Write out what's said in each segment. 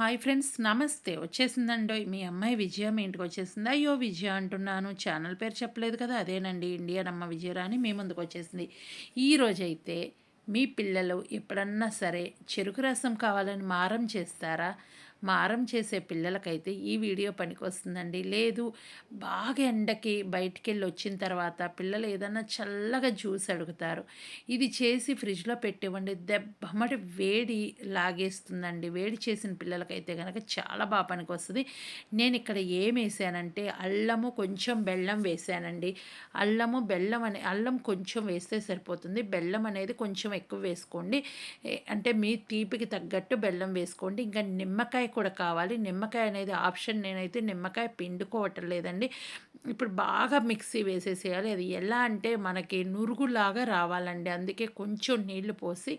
Hi friends, నమస్తే. వచ్చేసిందండోయ్ మీ అమ్మాయి విజయ మీ ఇంటికి వచ్చేసింది. అయ్యో విజయ అంటున్నాను, ఛానల్ పేరు చెప్పలేదు కదా, అదేనండి ఇండియన్ అమ్మ విజయరాణి మీ ముందుకు వచ్చేసింది. ఈరోజైతే మీ పిల్లలు ఎప్పుడన్నా సరే చెరుకు రసం కావాలని మారం చేస్తారా? మారం చేసే పిల్లలకైతే ఈ వీడియో పనికొస్తుందండి. లేదు, బాగా ఎండకి బయటికెళ్ళి వచ్చిన తర్వాత పిల్లలు ఏదన్నా చల్లగా జ్యూస్ అడుగుతారు. ఇది చేసి ఫ్రిడ్జ్‌లో పెట్టివ్వండి. దెబ్బమ్మటి వేడి లాగేస్తుందండి. వేడి చేసిన పిల్లలకైతే గనక చాలా పనికొస్తది. నేనిక్కడ ఏమేసానంటే అల్లము, కొంచెం బెల్లం వేసానండి. అల్లం కొంచెం వేస్తే సరిపోతుంది. బెల్లం అనేది కొంచెం ఎక్కువ వేసుకోండి. అంటే మీ తీపికి తగ్గట్టు బెల్లం వేసుకోండి. ఇంకా నిమ్మకాయ కూడా కావాలి. నిమ్మకాయ అనేది ఆప్షన్. నేనైతే నిమ్మకాయ పిండుకోవటం లేదండి. ఇప్పుడు బాగా మిక్సీ వేసేసేయాలి. అది ఎలా అంటే మనకి నురుగులాగా రావాలండి. అందుకే కొంచెం నీళ్లు పోసి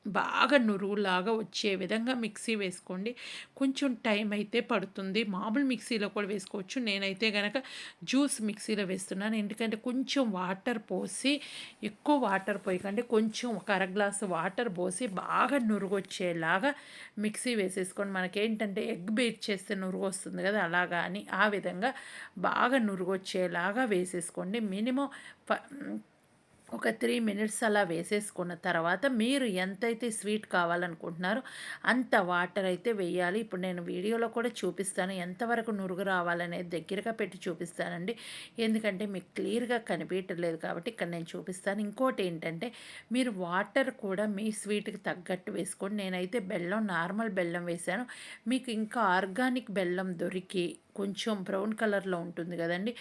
బాగా నురుగులాగా వచ్చే విధంగా మిక్సీ వేసుకోండి. కొంచెం టైం అయితే పడుతుంది. మామూలు మిక్సీలో కూడా వేసుకోవచ్చు. నేనైతే గనక జ్యూస్ మిక్సీలో వేస్తున్నాను. ఎందుకంటే కొంచెం వాటర్ పోసి, ఎక్కువ వాటర్ పోయకండి, కొంచెం ఒక అర గ్లాసు వాటర్ పోసి బాగా నురుగొచ్చేలాగా మిక్సీ వేసేసుకోండి. మనకేంటంటే ఎగ్ బీట్ చేస్తే నురుగు వస్తుంది కదా, అలాగా అని ఆ విధంగా బాగా నురుగొచ్చేలాగా వేసేసుకోండి. మినిమం ఒక 3 మినిట్స్ అలా వేసేసుకున్న తర్వాత మీరు ఎంతైతే స్వీట్ కావాలనుకుంటున్నారో అంత వాటర్ అయితే వేయాలి. ఇప్పుడు నేను వీడియోలో కూడా చూపిస్తాను ఎంతవరకు నురుగు రావాలనేది దగ్గరగా పెట్టి చూపిస్తానండి. ఎందుకంటే మీకు క్లియర్గా కనిపించట్లేదు కాబట్టి ఇక్కడ నేను చూపిస్తాను. ఇంకోటి ఏంటంటే మీరు వాటర్ కూడా మీ స్వీట్కి తగ్గట్టు వేసుకోండి. నేనైతే నార్మల్ బెల్లం వేశాను. మీకు ఇంకా ఆర్గానిక్ బెల్లం దొరికి కొంచెం బ్రౌన్ కలర్లో ఉంటుంది కదండి,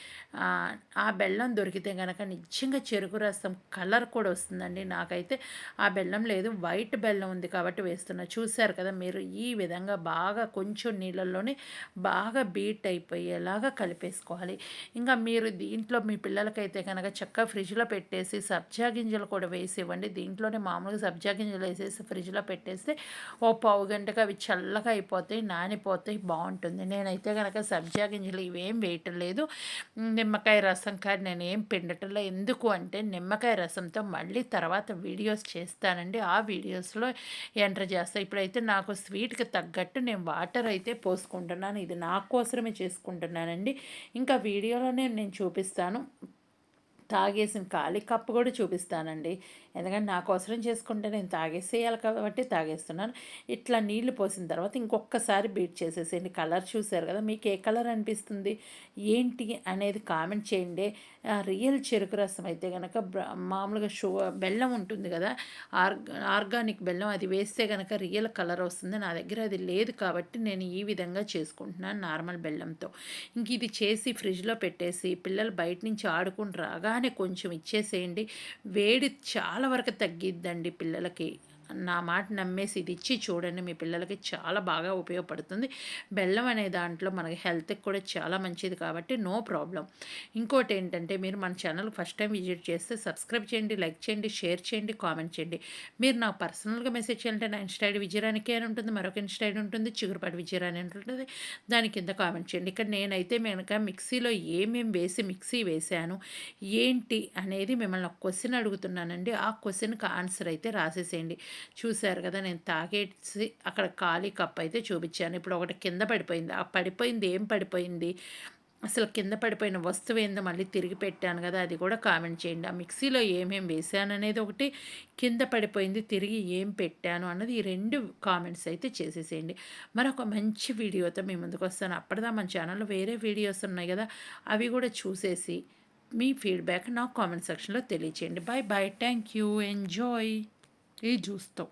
ఆ బెల్లం దొరికితే కనుక నిజంగా చెరుకు రసం కలర్ కూడా వస్తుందండి. నాకైతే ఆ బెల్లం లేదు, వైట్ బెల్లం ఉంది కాబట్టి వేస్తున్నా. చూశారు కదా మీరు, ఈ విధంగా బాగా కొంచెం నీళ్ళల్లోనే బాగా బీట్ అయిపోయేలాగా కలిపేసుకోవాలి. ఇంకా మీరు దీంట్లో మీ పిల్లలకైతే కనుక చక్కగా ఫ్రిడ్జ్లో పెట్టేసి సబ్జా గింజలు కూడా వేసి ఇవ్వండి. దీంట్లోనే మామూలుగా సబ్జా గింజలు వేసేసి ఫ్రిడ్జ్లో పెట్టేస్తే ఓ పావు గంటకు అవి చల్లగా అయిపోతాయి, నానిపోతాయి, బాగుంటుంది. నేనైతే కనుక సబ్జా గింజలు ఇవేం వేయటం లేదు. నిమ్మకాయ రసం కానీ నేనేం పిండటంలో. ఎందుకు అంటే నిమ్మకాయ రసంతో మళ్ళీ తర్వాత వీడియోస్ చేస్తానండి. ఆ వీడియోస్లో ఎంటర్ చేస్తాను. ఇప్పుడైతే నాకు స్వీట్కి తగ్గట్టు నేను వాటర్ అయితే పోసుకుంటున్నాను. ఇది నా కోసమే చేసుకుంటున్నానండి. ఇంకా వీడియోలోనే నేను చూపిస్తాను. తాగేసిన ఖాళీ కప్పు కూడా చూపిస్తానండి. ఎందుకంటే నా కోసరం చేసుకుంటే నేను తాగేసేయాలి కాబట్టి తాగేస్తున్నాను. ఇట్లా నీళ్లు పోసిన తర్వాత ఇంకొకసారి బీట్ చేసేసేయండి. కలర్ చూసారు కదా, మీకు ఏ కలర్ అనిపిస్తుంది ఏంటి అనేది కామెంట్ చేయండి. రియల్ చెరుకు రసం అయితే కనుక మామూలుగా బెల్లం ఉంటుంది కదా, ఆర్గానిక్ బెల్లం, అది వేస్తే కనుక రియల్ కలర్ వస్తుంది. నా దగ్గర అది లేదు కాబట్టి నేను ఈ విధంగా చేసుకుంటున్నాను నార్మల్ బెల్లంతో. ఇంక ఇది చేసి ఫ్రిడ్జ్లో పెట్టేసి పిల్లలు బయట నుంచి ఆడుకుని రాగానే కొంచెం ఇచ్చేసేయండి. వేడి చాలా వరకు తగ్గిద్దండి పిల్లలకి. నా మాట నమ్మేసి ఇది ఇచ్చి చూడండి, మీ పిల్లలకి చాలా బాగా ఉపయోగపడుతుంది. బెల్లం అనే దాంట్లో మనకి హెల్త్కి కూడా చాలా మంచిది కాబట్టి నో ప్రాబ్లం. ఇంకోటి ఏంటంటే మీరు మన ఛానల్ ఫస్ట్ టైం విజిట్ చేస్తే సబ్స్క్రైబ్ చేయండి, లైక్ చేయండి, షేర్ చేయండి, కామెంట్ చేయండి. మీరు నాకు పర్సనల్గా మెసేజ్ చేయాలంటే నా ఇన్స్టా ఐడి విజయరానికి అని ఉంటుంది, మరొక ఇన్స్టా ఐడి ఉంటుంది చిగురుపాటి విజయరాని అని ఉంటుంది. దాని కింద కామెంట్ చేయండి. ఇక్కడ నేనైతే కనుక మిక్సీలో ఏమేమి వేసి మిక్సీ వేశాను ఏంటి అనేది మిమ్మల్ని ఒక క్వశ్చన్ అడుగుతున్నానండి. ఆ క్వశ్చన్కి ఆన్సర్ అయితే రాసేసేయండి. చూశారు కదా, నేను తాగేసి అక్కడ ఖాళీ కప్ అయితే చూపించాను. ఇప్పుడు ఒకటి కింద పడిపోయింది. ఆ పడిపోయింది ఏం పడిపోయింది, అసలు కింద పడిపోయిన వస్తువు ఏందో మళ్ళీ తిరిగి పెట్టాను కదా, అది కూడా కామెంట్ చేయండి. ఆ మిక్సీలో ఏమేమి వేసాను అనేది ఒకటి, కింద పడిపోయింది తిరిగి ఏం పెట్టాను అన్నది, ఈ 2 కామెంట్స్ అయితే చేసేసేయండి. మరొక మంచి వీడియోతో మీ ముందుకు వస్తాను. అప్పటిదా మన ఛానల్లో వేరే వీడియోస్ ఉన్నాయి కదా, అవి కూడా చూసేసి మీ ఫీడ్బ్యాక్ నాకు కామెంట్ సెక్షన్లో తెలియచేయండి. Bye bye, thank you, enjoy ఈ జ్యూస్తో.